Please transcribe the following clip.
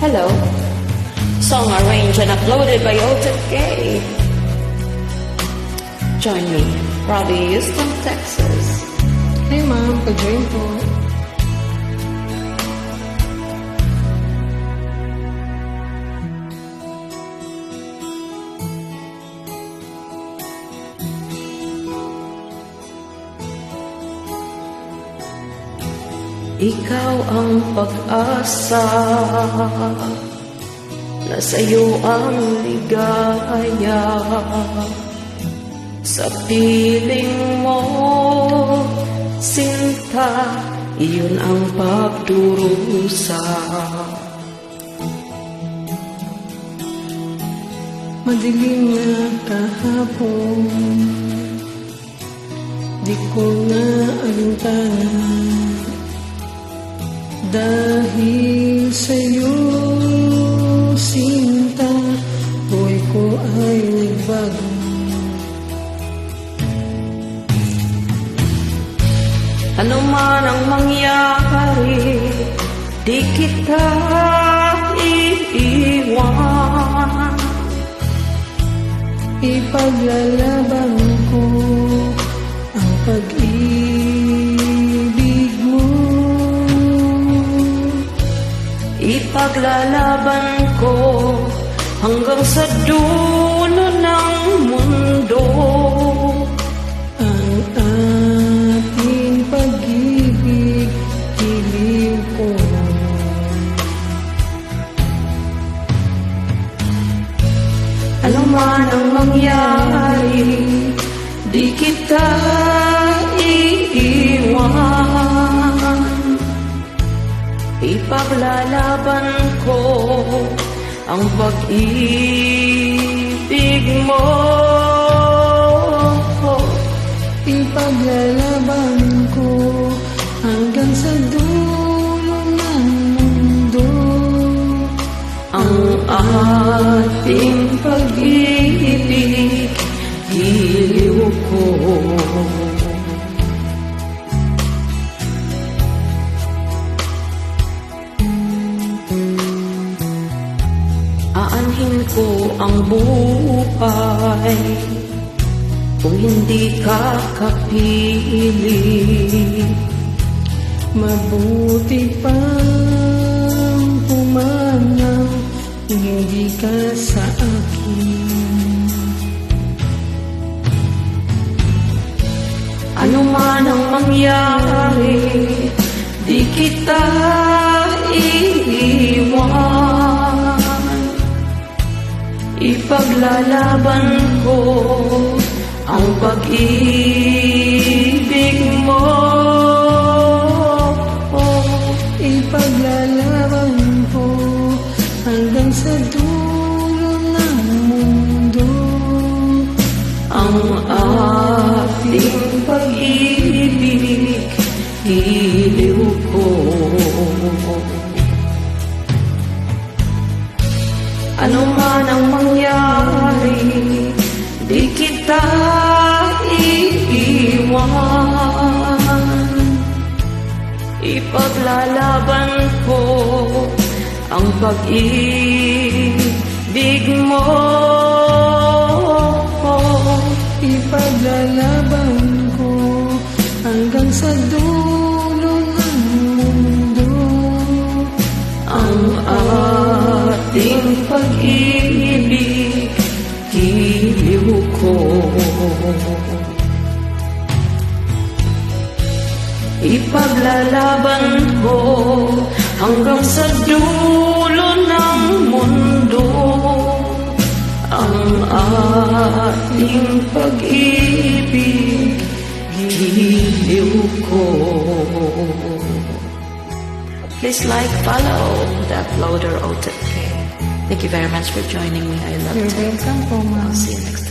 Hello. Song arranged and uploaded by Otis Gay. Join me, Robbie, Houston, Texas. Hey ma'am, pa-join po. Ikaw ang pag-asa, nasa iyo ang ligaya. Sa piling mo, sinta, iyon ang pagdurusa. Madilim na kahapon, di ko na alintana. Dahil sa'yo, sinta, buhay ko ay nagbago. Ano man ang mangyari, di kita iiwan. Ipaglalaban ko ang pag-ibig mo. Ipaglalaban ko hanggang sa dulo ng mundo. Ang ating pag-ibig, hiliw ko. Ano man ang mangyari, di kita iiwan. Ipaglalaban ko ang pag-ibig mo. Ipaglalaban ko hanggang sa dulo ng mundo. Ang ating pag-ibig, hiliw ko. Aanhin ko ang buhay kung hindi ka kapili. Mabuti pang pumanaw kung hindi ka sa akin. Ano man ang mangyari, di kita iiwan. Ipaglalaban ko ang pag-ibig mo. Ipaglalaban ko hanggang sa dulo ng mundo. Ang ating pag-ibig, hiliw ko. Ano man ang mangyari, di kita iiwan. Ipaglalaban ko ang pag-ibig mo. Ipaglalaban ko hanggang sa dulo ng mundo. Ang ating pag-ibig, hiliw ko. Ipaglalaban ko hanggang sa dulo ng mundo. Ang ating pag-ibig, hiliw ko. Please like, follow the uploader Otis Gay. Thank you very much for joining me. I love You're it. welcome po, ma'am. I'll see you next time.